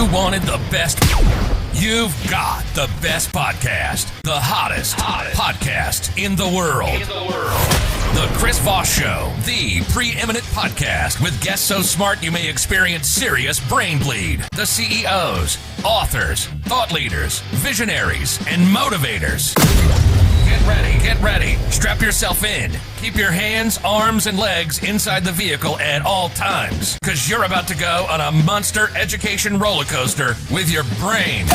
You wanted the best. You've got the best podcast. The hottest podcast in the world. The Chris Voss Show, the preeminent podcast with guests so smart you may experience serious brain bleed. The CEOs, authors, thought leaders, visionaries, and motivators. Get ready. Strap yourself in. Keep your hands, arms, and legs inside the vehicle at all times, because you're about to go on a monster education roller coaster with your brain.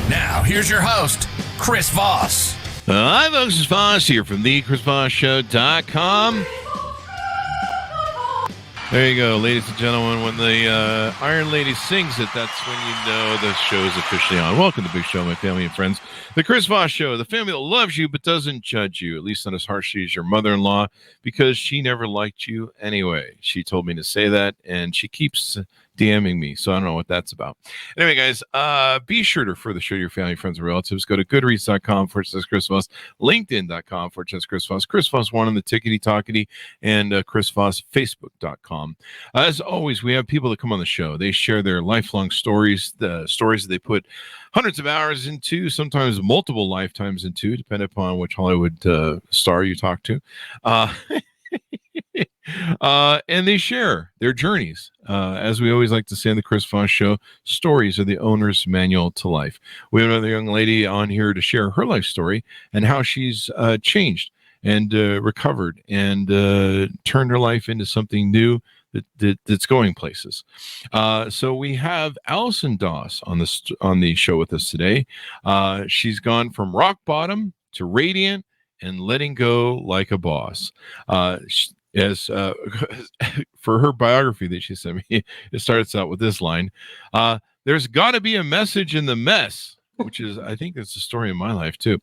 Now, here's your host, Chris Voss. Hi, folks. It's Voss here from thechrisvossshow.com. There you go, ladies and gentlemen. When the Iron Lady sings it, that's when you know the show is officially on. Welcome to the big show, my family and friends. The Chris Voss Show, the family that loves you but doesn't judge you, at least not as harshly as your mother-in-law, because she never liked you anyway. She told me to say that, and she keeps DMing me, so I don't know what that's about. Anyway, guys, be sure to further show your family, friends, and relatives. Go to goodreads.com/Chris Voss, LinkedIn.com/Chris Voss, Chris Voss 1 on the tickety-tockety, and Chris Voss, Facebook.com. As always, we have people that come on the show. They share their lifelong stories, the stories that they put hundreds of hours into, sometimes multiple lifetimes into, depending upon which Hollywood star you talk to. And they share their journeys. As we always like to say on the Chris Voss Show, stories are the owner's manual to life. We have another young lady on here to share her life story and how she's changed and recovered and turned her life into something new that's going places. So we have Allison Doss on the show with us today. She's gone from rock bottom to radiant and letting go like a boss. As for her biography that she sent me, it starts out with this line: "There's got to be a message in the mess," which is, I think, that's the story of my life too,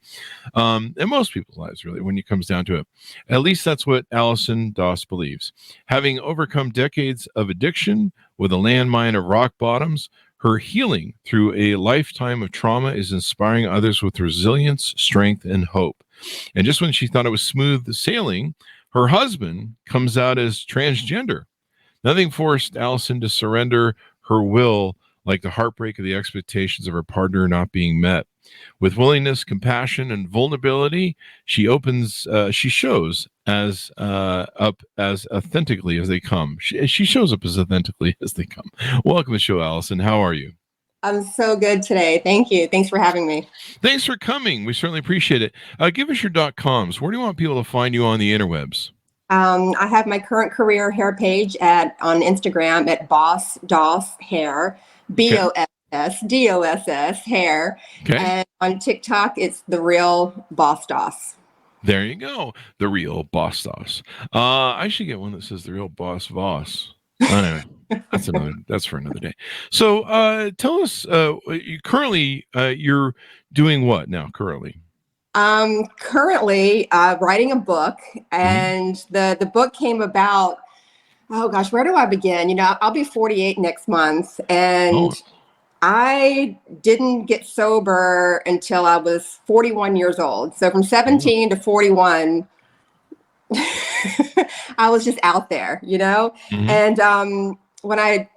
and most people's lives, really, when it comes down to it. At least that's what Allison Doss believes. Having overcome decades of addiction with a landmine of rock bottoms, her healing through a lifetime of trauma is inspiring others with resilience, strength, and hope. And just when she thought it was smooth sailing, her husband comes out as transgender. Nothing forced Allison to surrender her will like the heartbreak of the expectations of her partner not being met. With willingness, compassion, and vulnerability, she shows as up as authentically as they come. She shows up as authentically as they come. Welcome to the show, Allison. How are you? I'm so good today. Thank you. Thanks for having me. Thanks for coming. We certainly appreciate it. Give us your .coms. Where do you want people to find you on the interwebs? I have my current career hair page on Instagram at Boss Doss Hair, BOSSDOSS Hair. Okay. And on TikTok, it's The Real Boss Doss. There you go. The Real Boss Doss. I should get one that says The Real Boss Voss. Anyway. That's for another day. So tell us, you're doing what now currently? Currently writing a book, and the book came about, oh gosh, where do I begin? You know, I'll be 48 next month, and I didn't get sober until I was 41 years old. So from 17 to 41, I was just out there, you know? And when I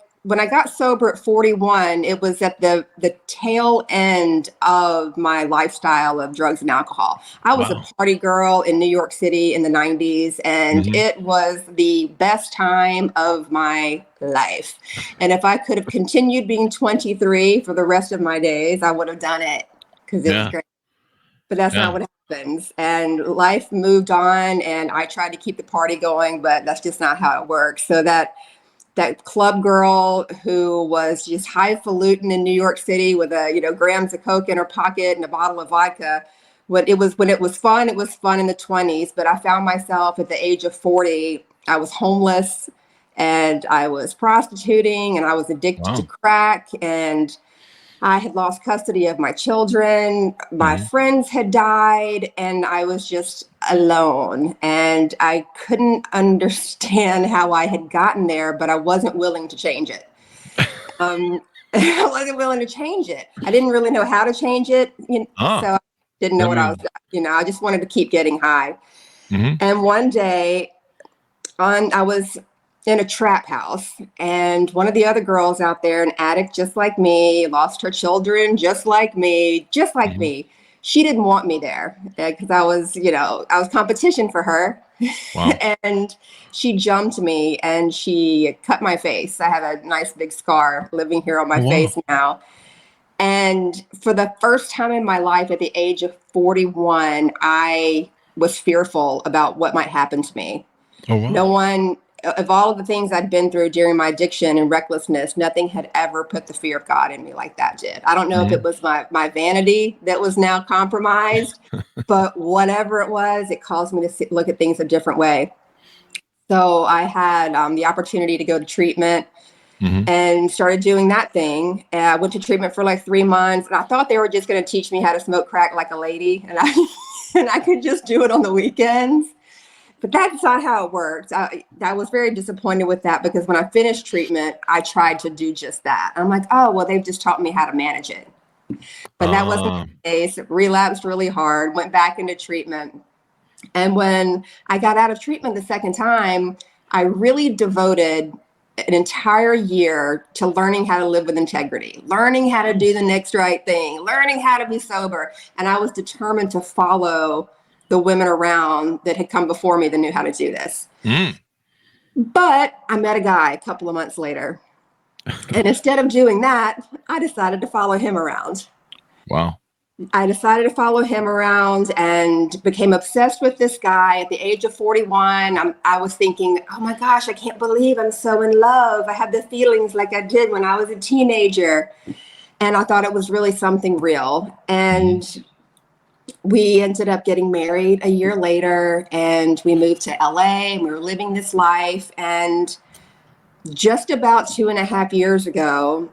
got sober at 41, it was at the tail end of my lifestyle of drugs and alcohol. I was a party girl in New York City in the 90s, and it was the best time of my life. And if I could have continued being 23 for the rest of my days, I would have done it, because it was great. But that's not what happens. And life moved on, and I tried to keep the party going, but that's just not how it works. So that club girl who was just highfalutin in New York City with grams of coke in her pocket and a bottle of vodka. When it was fun in the 20s. But I found myself at the age of 40, I was homeless, and I was prostituting, and I was addicted to crack, and I had lost custody of my children. My friends had died, and I was just alone. And I couldn't understand how I had gotten there, but I wasn't willing to change it. I wasn't willing to change it. I didn't really know how to change it. So I didn't know what I was doing. I just wanted to keep getting high. And one day I was in a trap house. And one of the other girls out there, an addict just like me, lost her children just like me, She didn't want me there because I was competition for her. Wow. And she jumped me and she cut my face. I have a nice big scar living here on my face now. And for the first time in my life at the age of 41, I was fearful about what might happen to me. Oh, wow. No one, of all of the things I'd been through during my addiction and recklessness, nothing had ever put the fear of God in me like that did. I don't know if it was my vanity that was now compromised, but whatever it was, it caused me to look at things a different way. So I had the opportunity to go to treatment. And started doing that thing. And I went to treatment for like 3 months, and I thought they were just going to teach me how to smoke crack like a lady, and I could just do it on the weekends. But that's not how it works. I was very disappointed with that because when I finished treatment, I tried to do just that. I'm like, oh, well, they've just taught me how to manage it. But that wasn't the case. Relapsed really hard, went back into treatment. And when I got out of treatment the second time, I really devoted an entire year to learning how to live with integrity, learning how to do the next right thing, learning how to be sober. And I was determined to follow the women around that had come before me that knew how to do this. But I met a guy a couple of months later. And instead of doing that, I decided to follow him around. Wow. I decided to follow him around and became obsessed with this guy at the age of 41. I was thinking, oh my gosh, I can't believe I'm so in love. I have the feelings like I did when I was a teenager. And I thought it was really something real. And we ended up getting married a year later, and we moved to LA, and we were living this life. And just about 2.5 years ago,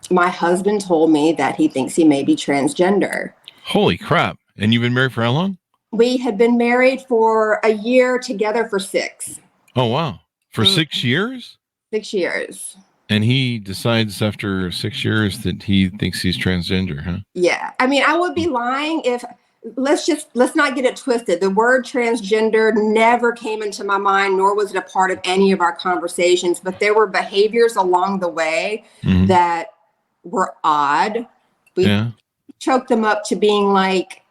my husband told me that he thinks he may be transgender. Holy crap. And you've been married for how long? We had been married for a year, together for 6. Oh, wow. For 6 years? 6 years. And he decides after 6 years that he thinks he's transgender, huh? Yeah. I mean, I would be lying if, let's not get it twisted. The word transgender never came into my mind, nor was it a part of any of our conversations, but there were behaviors along the way that were odd. We choked them up to being like,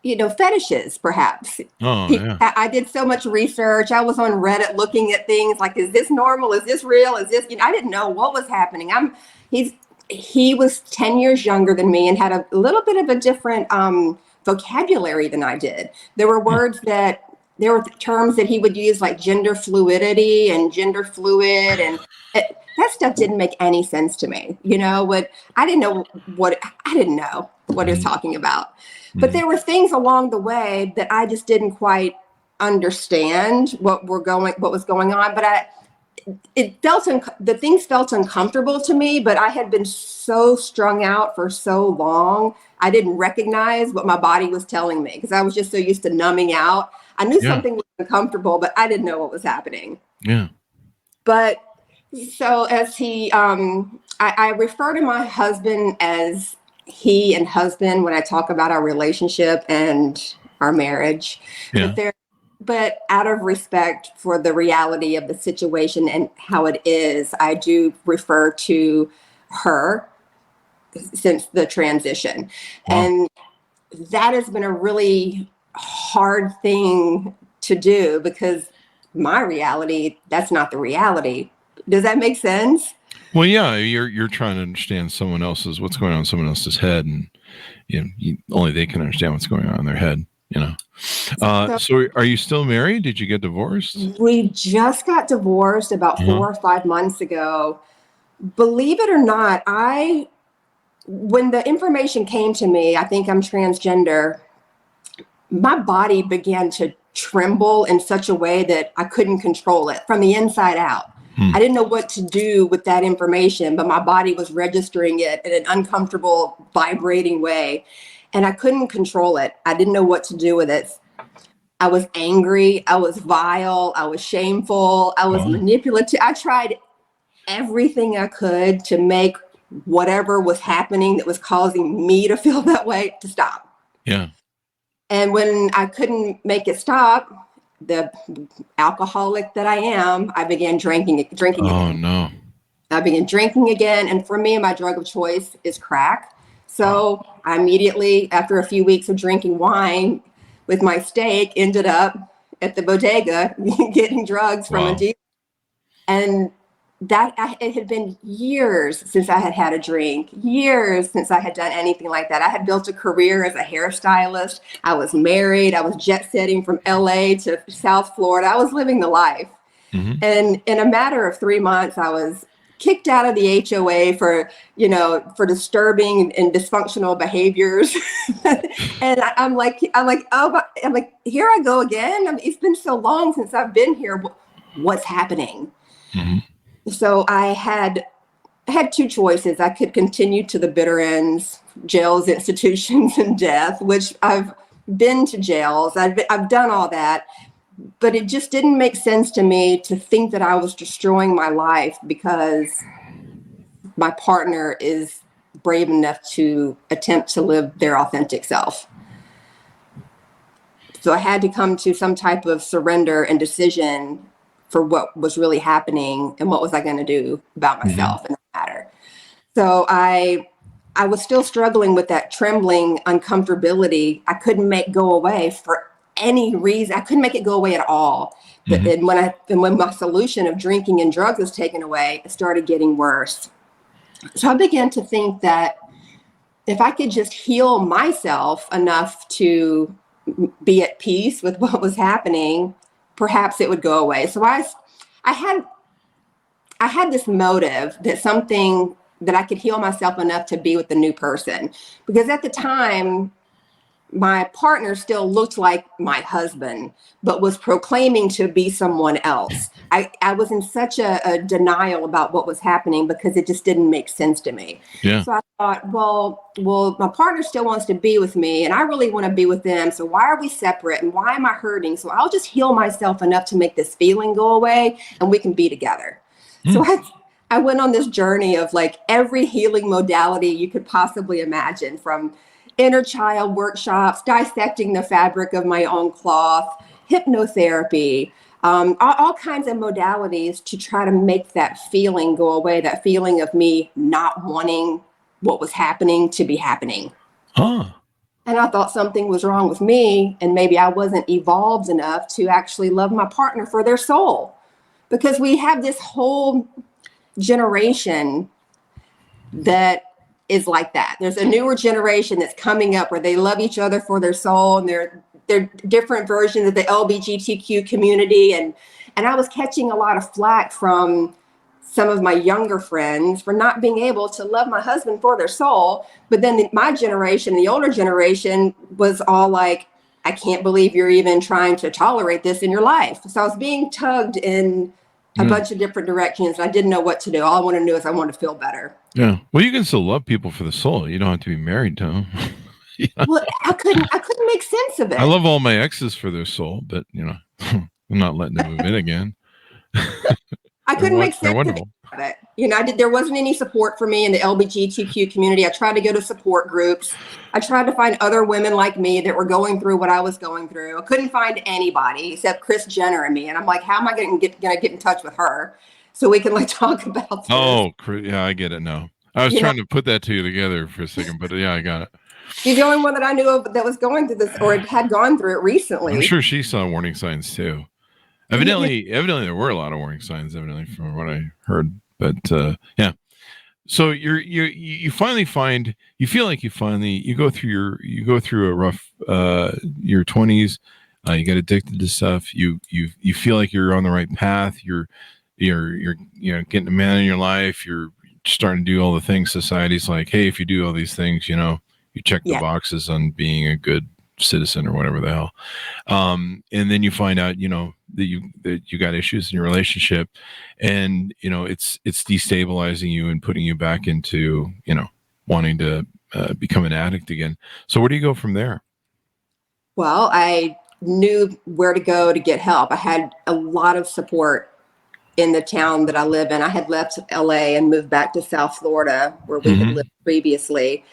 fetishes, perhaps. I did so much research. I was on Reddit looking at things like, is this normal? Is this real? Is this, I didn't know what was happening. He was 10 years younger than me and had a little bit of a different vocabulary than I did. There were there were terms that he would use like gender fluidity and gender fluid, and that stuff didn't make any sense to me. I didn't know what he was talking about. But there were things along the way that I just didn't quite understand what was going on. But the things felt uncomfortable to me, but I had been so strung out for so long, I didn't recognize what my body was telling me because I was just so used to numbing out. I knew something was uncomfortable, but I didn't know what was happening. Yeah. But so as I refer to my husband as he and husband when I talk about our relationship and our marriage. Yeah. But out of respect for the reality of the situation and how it is, I do refer to her since the transition. Wow. And that has been a really hard thing to do because my reality, that's not the reality. Does that make sense? Well, yeah, you're trying to understand what's going on in someone else's head, and only they can understand what's going on in their head. So are you still married? Did you get divorced? We just got divorced about 4 or 5 months ago. Believe it or not, when the information came to me, I think I'm transgender, my body began to tremble in such a way that I couldn't control it from the inside out. I didn't know what to do with that information, but my body was registering it in an uncomfortable, vibrating way. And I couldn't control it. I didn't know what to do with it. I was angry. I was vile. I was shameful. I was manipulative. I tried everything I could to make whatever was happening that was causing me to feel that way to stop. Yeah. And when I couldn't make it stop, the alcoholic that I am, I began drinking again. Oh, no. I began drinking again. And for me, my drug of choice is crack. So I immediately, after a few weeks of drinking wine with my steak, ended up at the bodega getting drugs from a dealer. And it had been years since I had had a drink, years since I had done anything like that. I had built a career as a hairstylist. I was married. I was jet setting from LA to South Florida. I was living the life. Mm-hmm. And in a matter of 3 months, I was kicked out of the HOA for disturbing and dysfunctional behaviors. And I'm like, here I go again. I mean, it's been so long since I've been here. What's happening? Mm-hmm. So I had two choices. I could continue to the bitter ends, jails, institutions, and death, which I've been to jails. I've done all that. But it just didn't make sense to me to think that I was destroying my life because my partner is brave enough to attempt to live their authentic self. So I had to come to some type of surrender and decision for what was really happening and what was I going to do about myself in that matter. So I was still struggling with that trembling uncomfortability I couldn't make go away for any reason. I couldn't make it go away at all. Mm-hmm. And when my solution of drinking and drugs was taken away, it started getting worse. So I began to think that if I could just heal myself enough to be at peace with what was happening, perhaps it would go away. So I had this motive that I could heal myself enough to be with the new person, because at the time, my partner still looked like my husband, but was proclaiming to be someone else. I was in such a denial about what was happening because it just didn't make sense to me. Yeah. So I thought, well, my partner still wants to be with me and I really want to be with them. So why are we separate and why am I hurting? So I'll just heal myself enough to make this feeling go away and we can be together. So I went on this journey of like every healing modality you could possibly imagine, from inner child workshops, dissecting the fabric of my own cloth, hypnotherapy, all kinds of modalities to try to make that feeling go away, that feeling of me not wanting what was happening to be happening. Huh. And I thought something was wrong with me and maybe I wasn't evolved enough to actually love my partner for their soul. Because we have this whole generation that is like that. There's a newer generation that's coming up where they love each other for their soul, and they're different versions of the LGBTQ community. And I was catching a lot of flack from some of my younger friends for not being able to love my husband for their soul. But then my generation, the older generation, was all like, I can't believe you're even trying to tolerate this in your life. So I was being tugged in a bunch of different directions. I didn't know what to do. All I wanted to do is I wanted to feel better. Yeah. Well, you can still love people for the soul. You don't have to be married to them. Yeah. Well, I couldn't make sense of it. I love all my exes for their soul, but I'm not letting them move in again. I couldn't make sense of it. There wasn't any support for me in the LGBTQ community. I tried to go to support groups. I tried to find other women like me that were going through what I was going through. I couldn't find anybody except Chris Jenner and me. And I'm like, how am I going to get in touch with her so we can talk about this? Oh, yeah, I get it now. I was trying to put that two together for a second, but yeah, I got it. She's the only one that I knew of that was going through this or had gone through it recently. I'm sure she saw warning signs too. Evidently there were a lot of warning signs, evidently, from what I heard. But yeah. So you finally find, you feel like you go through a rough your 20s. You get addicted to stuff. You feel like you're on the right path. You're getting a man in your life. You're starting to do all the things society's like, hey, if you do all these things, you check the boxes on being a good citizen or whatever the hell. And then you find out, that you got issues in your relationship, and it's destabilizing you and putting you back into wanting to become an addict again. So where do you go from there? Well, I knew where to go to get help. I had a lot of support in the town that I live in. I had left LA and moved back to South Florida where we had lived previously.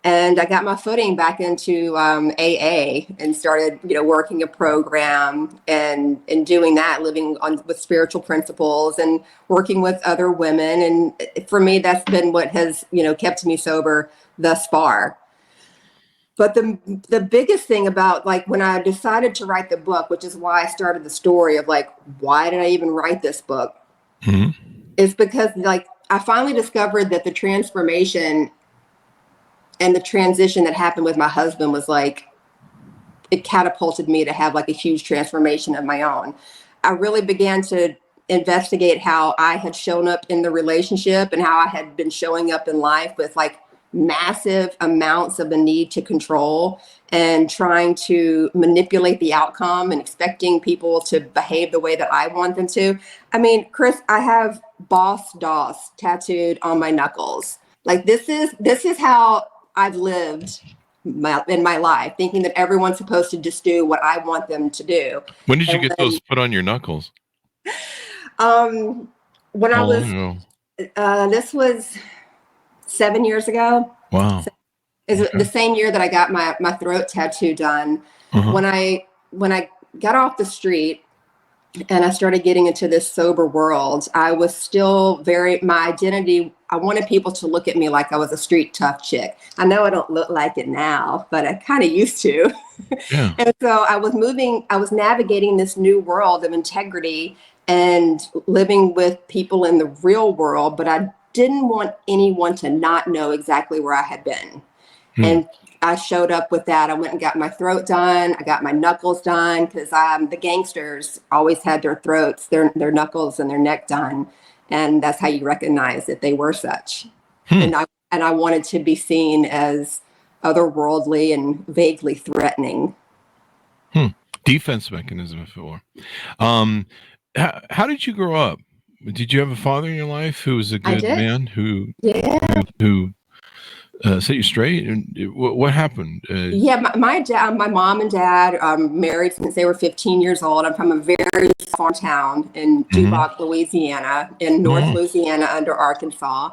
And I got my footing back into AA and started, working a program and doing that, living with spiritual principles and working with other women. And for me, that's been what has, kept me sober thus far. But the biggest thing about when I decided to write the book, which is why I started the story of why did I even write this book, is because I finally discovered that the transformation and the transition that happened with my husband was it catapulted me to have a huge transformation of my own. I really began to investigate how I had shown up in the relationship and how I had been showing up in life with massive amounts of the need to control and trying to manipulate the outcome and expecting people to behave the way that I want them to. I mean, Chris, I have Boss Doss tattooed on my knuckles. This is how I've lived in my life, thinking that everyone's supposed to just do what I want them to do. When did you get those put on your knuckles? When I was, this was 7 years ago. Wow. Is the same year that I got my throat tattoo done. When I got off the street and I started getting into this sober world, I was still my identity, I wanted people to look at me like I was a street tough chick. I know I don't look like it now, but I kind of used to. Yeah. And so I was navigating this new world of integrity and living with people in the real world, but I didn't want anyone to not know exactly where I had been. And I showed up with that. I went and got my throat done. I got my knuckles done because the gangsters always had their throats, their knuckles and their neck done. And that's how you recognize that they were such. And I wanted to be seen as otherworldly and vaguely threatening. Defense mechanism, if it were. How did you grow up? Did you have a father in your life who was a good man who set you straight? And what happened? My dad, my mom and dad married since they were 15 years old. I'm from a very small town in Duboc, Louisiana, in North Louisiana under Arkansas.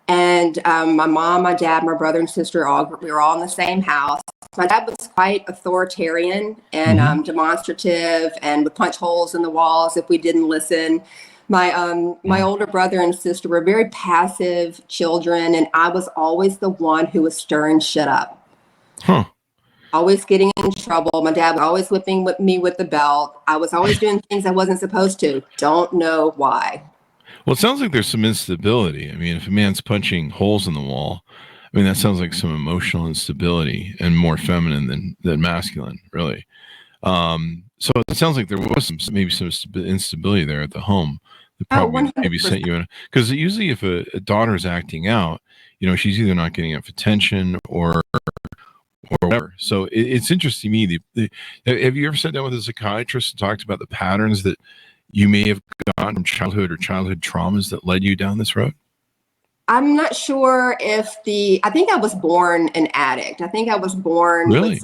And my mom, my dad, my brother and sister, we were all in the same house. My dad was quite authoritarian and demonstrative and would punch holes in the walls if we didn't listen. My older brother and sister were very passive children, and I was always the one who was stirring shit up. Always getting in trouble. My dad was always whipping me with the belt. I was always doing things I wasn't supposed to. Don't know why. Well, it sounds like there's some instability. I mean, if a man's punching holes in the wall, I mean, that sounds like some emotional instability and more feminine than masculine, really. So it sounds like there was maybe some instability there at the home. That probably maybe sent you in, because usually if a daughter's acting out, she's either not getting enough attention or whatever. So it's interesting to me. Have you ever sat down with a psychiatrist and talked about the patterns that you may have gotten from childhood or childhood traumas that led you down this road? I'm not sure I think I was born an addict. I think I was born. Really?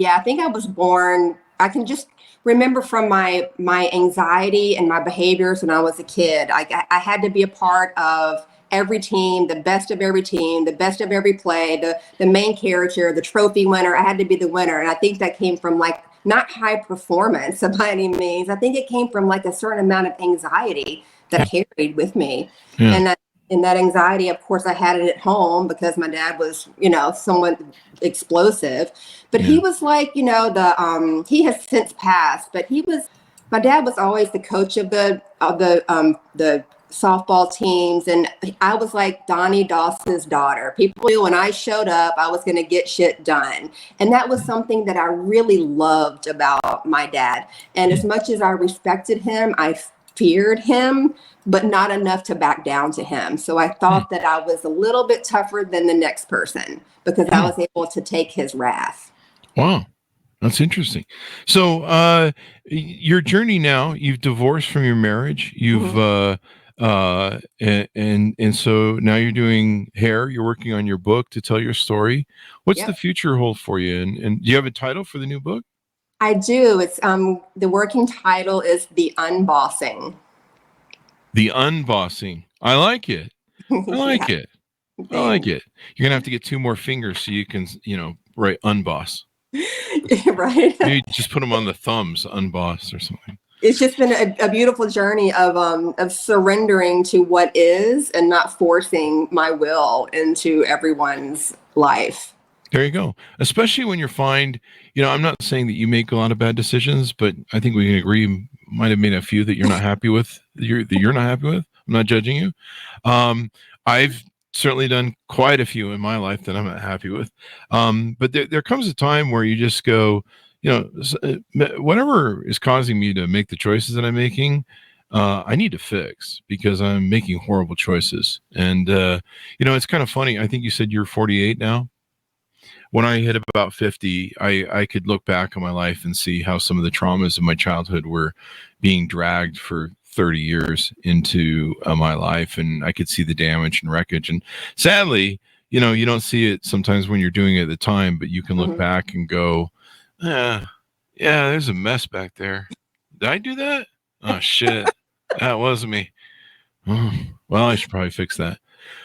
I think I was born. I can just remember from my anxiety and my behaviors when I was a kid. I had to be a part of every team, the best of every team, the best of every play, the main character, the trophy winner. I had to be the winner. And I think that came from not high performance by any means. I think it came from a certain amount of anxiety that I carried with me. Yeah. And that anxiety, of course, I had it at home because my dad was, somewhat explosive. But he was he has since passed. But my dad was always the coach of the softball teams, and I was like Donnie Doss's daughter. People knew when I showed up, I was going to get shit done. And that was something that I really loved about my dad. And as much as I respected him, I feared him, but not enough to back down to him. So I thought that I was a little bit tougher than the next person because I was able to take his wrath. Wow. That's interesting. So your journey now, you've divorced from your marriage. You've and so now you're doing hair. You're working on your book to tell your story. What's the future hold for you? And do you have a title for the new book? I do. It's the working title is The Unbossing. The Unbossing. I like it. I like it. I like it. You're gonna have to get 2 more fingers so you can, write unboss. Right. Maybe just put them on the thumbs, unboss or something. It's just been a beautiful journey of surrendering to what is and not forcing my will into everyone's life. There you go. Especially when you find, I'm not saying that you make a lot of bad decisions, but I think we can agree you might have made a few that you're not happy with. That you're not happy with. I'm not judging you. I've certainly done quite a few in my life that I'm not happy with. But there comes a time where you just go, whatever is causing me to make the choices that I'm making, I need to fix because I'm making horrible choices. And, it's kind of funny. I think you said you're 48 now. When I hit about 50, I could look back on my life and see how some of the traumas of my childhood were being dragged for 30 years into my life. And I could see the damage and wreckage. And sadly, you don't see it sometimes when you're doing it at the time, but you can look back and go, yeah, there's a mess back there. Did I do that? Oh, shit. That wasn't me. Oh, well, I should probably fix that.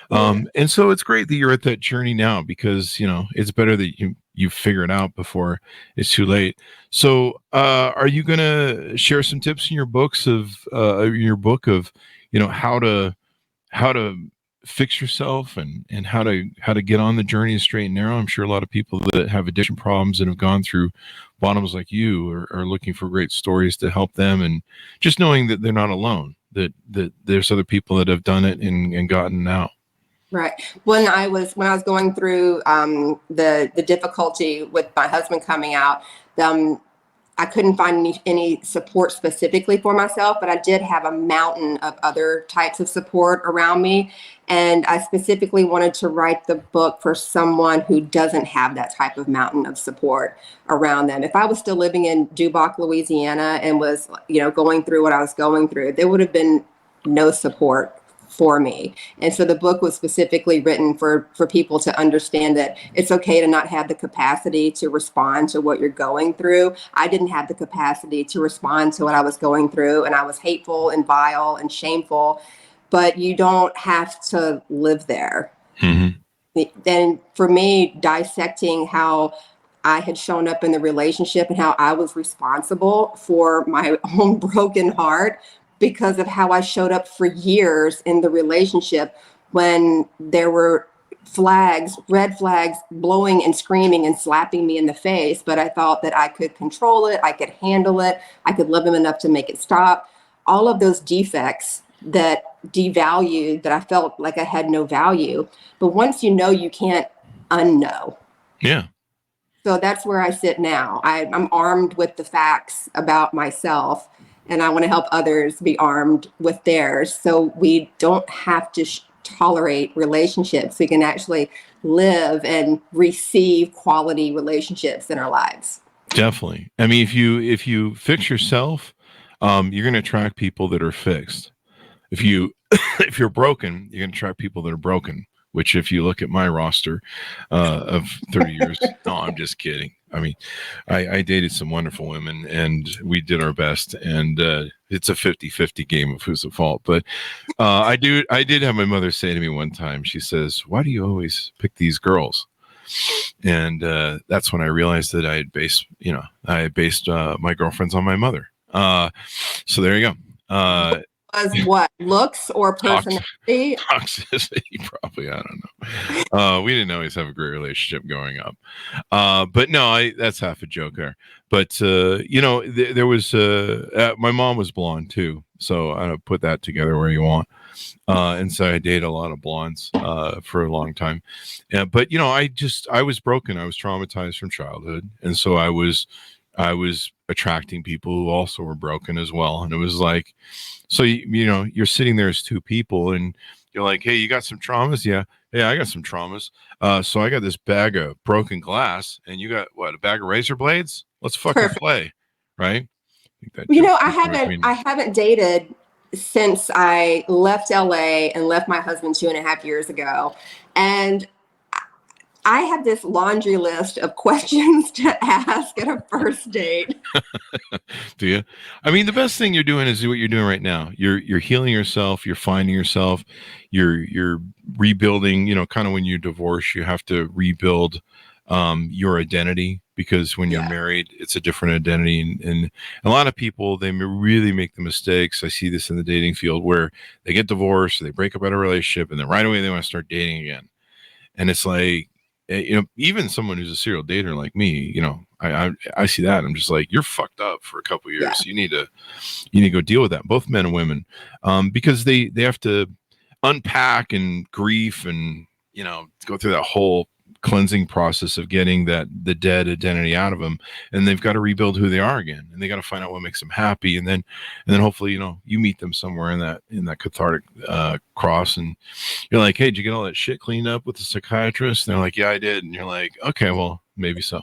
And so it's great that you're at that journey now because, it's better that you figure it out before it's too late. So, are you going to share some tips in your book of, how to fix yourself and how to get on the journey straight and narrow? I'm sure a lot of people that have addiction problems and have gone through bottoms like you are looking for great stories to help them, and just knowing that they're not alone, that there's other people that have done it and gotten out. Right. When I was going through the difficulty with my husband coming out, I couldn't find any support specifically for myself, but I did have a mountain of other types of support around me. And I specifically wanted to write the book for someone who doesn't have that type of mountain of support around them. If I was still living in Duboc, Louisiana, and was, going through what I was going through, there would have been no support for me. And so the book was specifically written for people to understand that it's okay to not have the capacity to respond to what you're going through. I didn't have the capacity to respond to what I was going through, and I was hateful and vile and shameful, but you don't have to live there. Mm-hmm. Then for me, dissecting how I had shown up in the relationship and how I was responsible for my own broken heart because of how I showed up for years in the relationship when there were red flags, blowing and screaming and slapping me in the face. But I thought that I could control it. I could handle it. I could love him enough to make it stop. All of those defects that devalued, that I felt like I had no value. But once you can't unknow. Yeah. So that's where I sit now. I'm armed with the facts about myself, and I want to help others be armed with theirs, so we don't have to tolerate relationships. We can actually live and receive quality relationships in our lives. Definitely. I mean, if you fix yourself, you're going to attract people that are fixed. If you're broken, you're going to attract people that are broken. Which, if you look at my roster of 30 years, no, I'm just kidding. I mean, I dated some wonderful women and we did our best, and it's a 50-50 game of who's at fault. But I did have my mother say to me one time, she says, "Why do you always pick these girls?" And that's when I realized that I had based my girlfriends on my mother. So there you go. As what, looks or personality? Toxicity, probably. I don't know. We didn't always have a great relationship growing up. But no, that's half a joke there. But there was my mom was blonde too, so I don't put that together where you want. And so I dated a lot of blondes for a long time. But I was broken. I was traumatized from childhood, and so I was attracting people who also were broken as well. And it was like, so you're sitting there as two people, and you're like, "Hey, you got some traumas?" "Yeah, I got some traumas. So I got this bag of broken glass, and you got what? A bag of razor blades? Let's fucking play, right?" I haven't dated since I left LA and left my husband 2.5 years ago, and I have this laundry list of questions to ask at a first date. Do you? I mean, the best thing you're doing is what you're doing right now. You're healing yourself. You're finding yourself. You're rebuilding. You know, kind of when you divorce, you have to rebuild your identity, because when you're married, it's a different identity. And a lot of people, they really make the mistakes. I see this in the dating field where they get divorced, they break up out of a relationship, and then right away they want to start dating again. And it's like, you know, even someone who's a serial dater like me, you know, I see that. I'm just like, you're fucked up for a couple of years. Yeah. You need to go deal with that, both men and women, because they have to unpack and grief and, you know, go through that whole cleansing process of getting the dead identity out of them, and they've got to rebuild who they are again, and they got to find out what makes them happy, and then hopefully, you know, you meet them somewhere in that cathartic cross, and you're like, hey, did you get all that shit cleaned up with the psychiatrist? And they're like, yeah, I did. And you're like, okay, well, maybe so.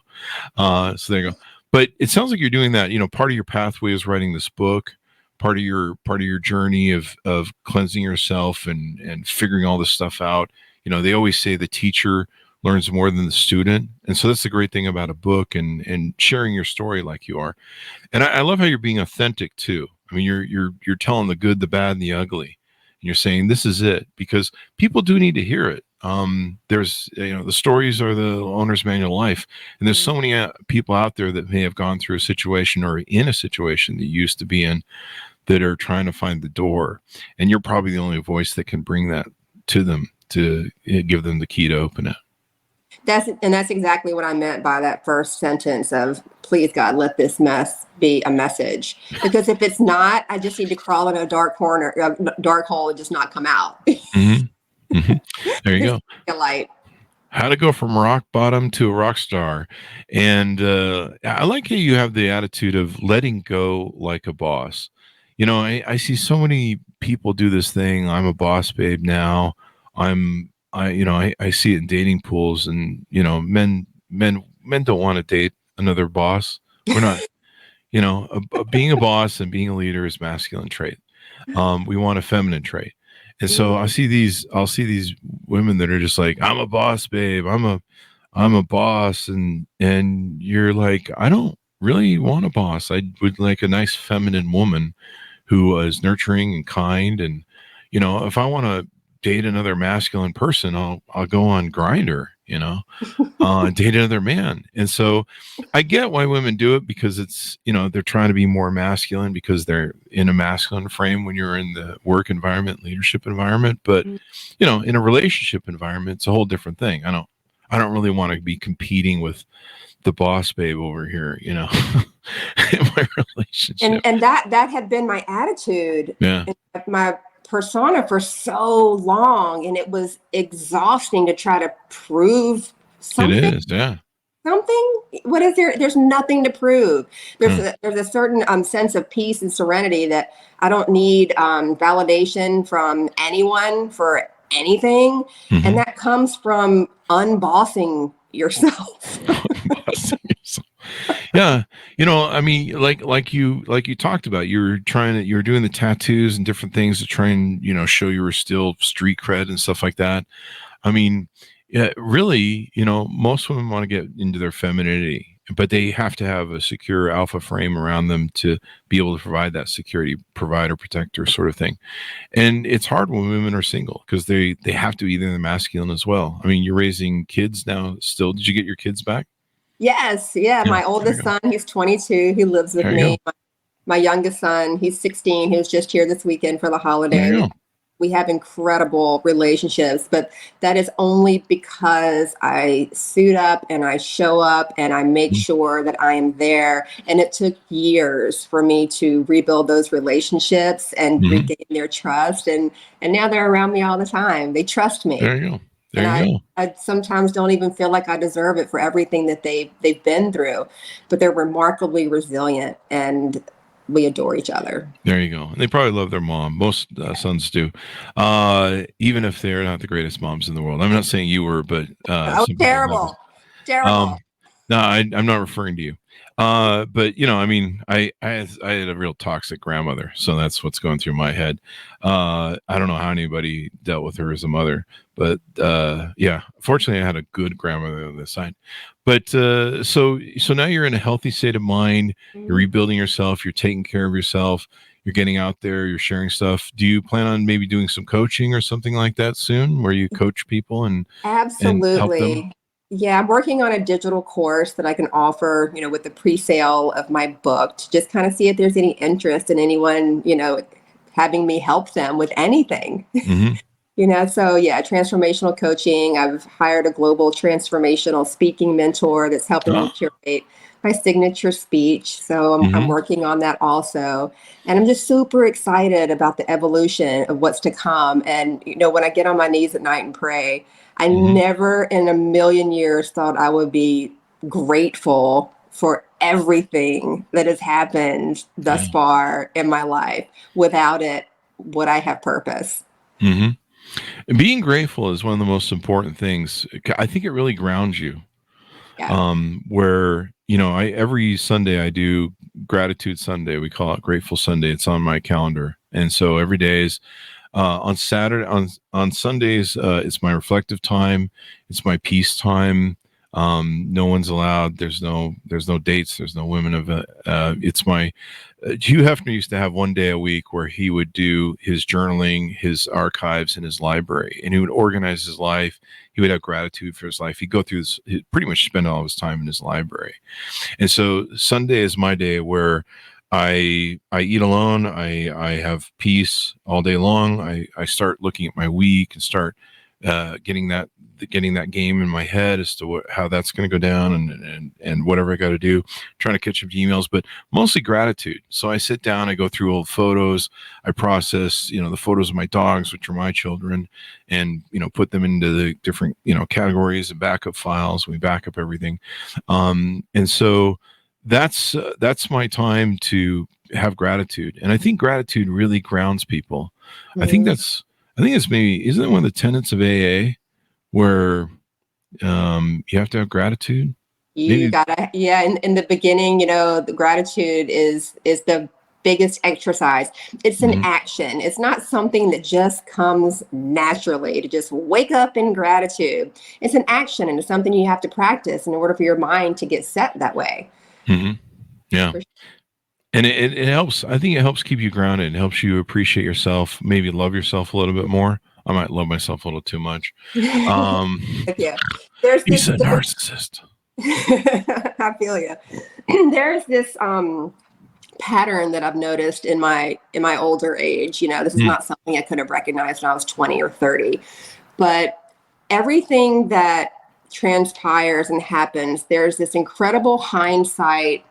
So there you go. But it sounds like you're doing that. You know, part of your pathway is writing this book. Part of your journey of cleansing yourself and figuring all this stuff out. You know, they always say the teacher learns more than the student. And so that's the great thing about a book and sharing your story like you are. And I love how you're being authentic too. I mean, you're telling the good, the bad, and the ugly. And you're saying, this is it, because people do need to hear it. There's, you know, the stories are the owner's manual of life. And there's so many people out there that may have gone through a situation or in a situation that you used to be in that are trying to find the door. And you're probably the only voice that can bring that to them, to give them the key to open it. That's exactly what I meant by that first sentence of, please God, let this mess be a message. Because if it's not, I just need to crawl in a dark corner, a dark hole, and just not come out. Mm-hmm. Mm-hmm. There you go. A light. How to go from rock bottom to a rock star. And I like how you have the attitude of letting go like a boss. You know, I see so many people do this thing. I'm a boss babe now. I see it in dating pools, and, you know, men don't want to date another boss. We're not, you know, being a boss and being a leader is masculine trait. We want a feminine trait. And so I'll see these women that are just like, I'm a boss babe. I'm a boss. And you're like, I don't really want a boss. I would like a nice feminine woman who is nurturing and kind. And, you know, if I want to date another masculine person, I'll go on Grindr, you know, date another man. And so I get why women do it, because it's, you know, they're trying to be more masculine because they're in a masculine frame when you're in the work environment, leadership environment. But, you know, in a relationship environment, it's a whole different thing. I don't really want to be competing with the boss babe over here, you know, in my relationship. And that had been my attitude. Yeah. My persona for so long, and it was exhausting to try to prove something. It is, yeah. Something? What is there? There's nothing to prove. There's a certain sense of peace and serenity that I don't need validation from anyone for anything, and that comes from unbossing yourself. Yeah, you know, I mean, like you talked about, you're doing the tattoos and different things to try and, you know, show you were still street cred and stuff like that. I mean, yeah, really, you know, most women want to get into their femininity, but they have to have a secure alpha frame around them to be able to provide that security, provider, protector sort of thing. And it's hard when women are single, because they have to be either the masculine as well. I mean, you're raising kids now still. Did you get your kids back? Yes. Yeah. My oldest son, he's 22. He lives with me. My youngest son, he's 16. He was just here this weekend for the holiday. We have incredible relationships, but that is only because I suit up and I show up and I make sure that I am there. And it took years for me to rebuild those relationships and regain their trust. And now they're around me all the time. They trust me. There you go. I sometimes don't even feel like I deserve it for everything that they've been through, but they're remarkably resilient, and we adore each other. There you go. And they probably love their mom. Most sons do, even if they're not the greatest moms in the world. I'm not saying you were, but terrible. No, I'm not referring to you. But I mean, I had a real toxic grandmother, so that's what's going through my head. I don't know how anybody dealt with her as a mother, but yeah, fortunately, I had a good grandmother on this side. But so now you're in a healthy state of mind. You're rebuilding yourself. You're taking care of yourself. You're getting out there. You're sharing stuff. Do you plan on maybe doing some coaching or something like that soon, where you coach people and help them? Absolutely. Yeah, I'm working on a digital course that I can offer, with the pre-sale of my book to just kind of see if there's any interest in anyone, having me help them with anything. Mm-hmm. So yeah, transformational coaching. I've hired a global transformational speaking mentor that's helping me curate my signature speech. So I'm working on that also. And I'm just super excited about the evolution of what's to come. And, when I get on my knees at night and pray, I never in a million years thought I would be grateful for everything that has happened thus far in my life. Without it, would I have purpose? Mm-hmm. Being grateful is one of the most important things. I think it really grounds you. Yeah. Where, every Sunday I do Gratitude Sunday. We call it Grateful Sunday. It's on my calendar. And so every day is on Saturday, on Sundays, it's my reflective time. It's my peace time. No one's allowed. There's no dates. There's no women of it's my Hugh Hefner used to have one day a week where he would do his journaling, his archives, and his library, and he would organize his life. He would have gratitude for his life. He'd go through this, he'd pretty much spend all of his time in his library. And so Sunday is my day where I eat alone. I have peace all day long. I start looking at my week and start getting that game in my head as to how that's going to go down and whatever I got to do, trying to catch up to emails, but mostly gratitude. So I sit down, I go through old photos, I process, the photos of my dogs, which are my children, and, put them into the different, categories and backup files. We back up everything. And so that's my time to have gratitude. And I think gratitude really grounds people. I think it's maybe, isn't it one of the tenets of AA where you have to have gratitude? You gotta, yeah. In the beginning, the gratitude is the biggest exercise. It's an action. It's not something that just comes naturally to just wake up in gratitude. It's an action, and it's something you have to practice in order for your mind to get set that way. Mm-hmm. Yeah. And it helps. I think it helps keep you grounded. It helps you appreciate yourself, maybe love yourself a little bit more. I might love myself a little too much. Yeah. He's a narcissist. I feel you. There's this pattern that I've noticed in my older age. This is not something I could have recognized when I was 20 or 30, but everything that transpires and happens, there's this incredible hindsight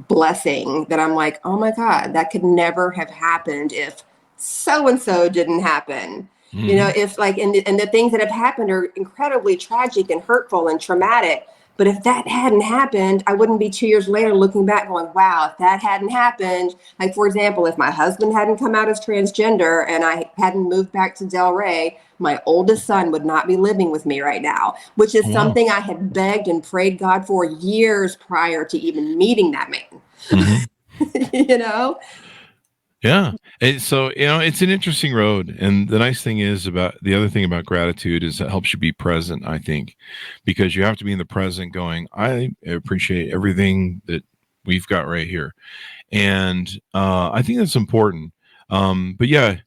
blessing that I'm like, oh my God, that could never have happened if so-and-so didn't happen. If and the things that have happened are incredibly tragic and hurtful and traumatic. But if that hadn't happened, I wouldn't be 2 years later looking back going, wow, if that hadn't happened, like, for example, if my husband hadn't come out as transgender and I hadn't moved back to Delray, my oldest son would not be living with me right now, which is something I had begged and prayed God for years prior to even meeting that man. Yeah. And so, it's an interesting road. And the nice thing is the other thing about gratitude is it helps you be present, I think, because you have to be in the present going, I appreciate everything that we've got right here. And I think that's important. But yeah,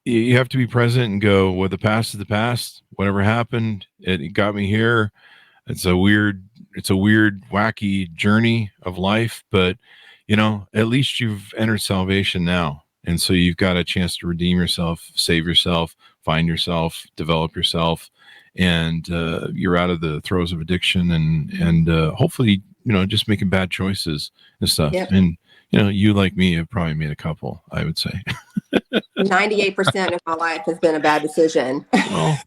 you have to be present and go, well, the past is the past. Whatever happened, it got me here. It's a weird, wacky journey of life, but at least you've entered salvation now. And so you've got a chance to redeem yourself, save yourself, find yourself, develop yourself. And you're out of the throes of addiction and hopefully, just making bad choices and stuff. Yep. And, you like me have probably made a couple, I would say. 98% of my life has been a bad decision. Well,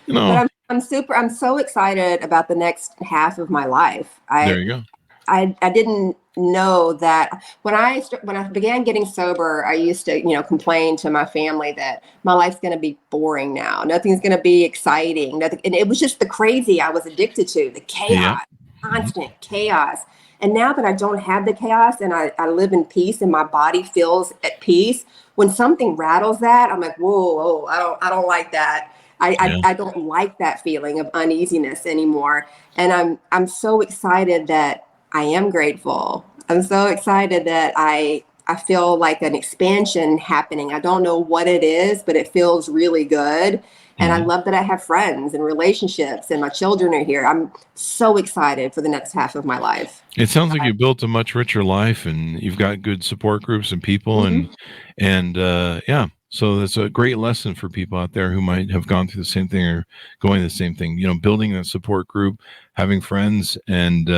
But I'm so excited about the next half of my life. There you go. I didn't know that when I began getting sober, I used to, complain to my family that my life's going to be boring now. Nothing's going to be exciting. Nothing, and it was just the crazy I was addicted to, the chaos, constant chaos. And now that I don't have the chaos and I live in peace and my body feels at peace, when something rattles that, I'm like, whoa, I don't like that. I don't like that feeling of uneasiness anymore. And I'm so excited that I am grateful. I'm so excited that I feel like an expansion happening. I don't know what it is, but it feels really good. And I love that I have friends and relationships and my children are here. I'm so excited for the next half of my life. It sounds like you built a much richer life and you've got good support groups and people and yeah. So that's a great lesson for people out there who might have gone through the same thing or going the same thing, building a support group, having friends and,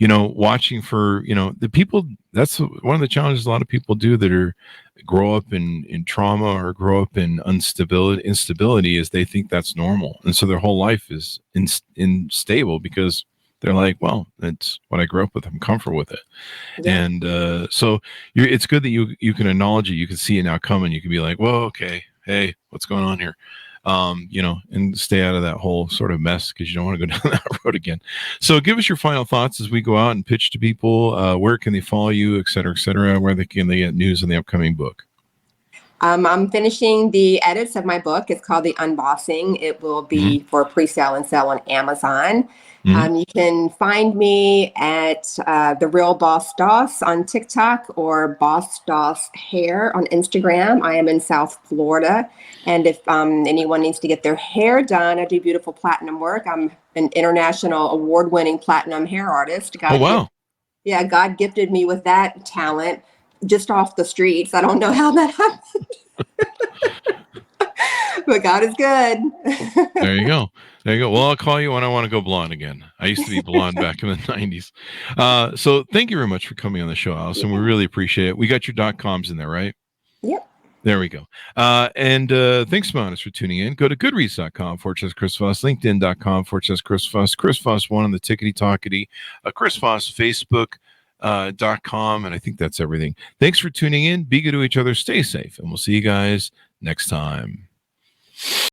watching for, the people. That's one of the challenges a lot of people do that grow up in trauma or grow up in instability is they think that's normal. And so their whole life is unstable because they're like, well, that's what I grew up with. I'm comfortable with it. Yeah. And so it's good that you can acknowledge it. You can see it now coming. You can be like, well, okay, hey, what's going on here? And stay out of that whole sort of mess because you don't want to go down that road again. So give us your final thoughts as we go out and pitch to people. Where can they follow you, et cetera, where they get news on the upcoming book? I'm finishing the edits of my book. It's called The Unbossing. It will be for pre-sale and sell on Amazon. You can find me at The Real Boss Doss on TikTok or Boss Doss Hair on Instagram. I am in South Florida. And if anyone needs to get their hair done, I do beautiful platinum work. I'm an international award-winning platinum hair artist. God gifted me with that talent just off the streets. I don't know how that happened. But God is good. There you go. Well, I'll call you when I want to go blonde again. I used to be blonde back in the 90s. So thank you very much for coming on the show, Allison. We really appreciate it. We got your .coms in there, right? Yep. There we go. And thanks, Monis, for tuning in. Go to goodreads.com/Chris Voss, LinkedIn.com/Chris Voss, Chris Voss 1 on the Tickety Talkety, Chris Voss Facebook.com, and I think that's everything. Thanks for tuning in. Be good to each other. Stay safe, and we'll see you guys next time.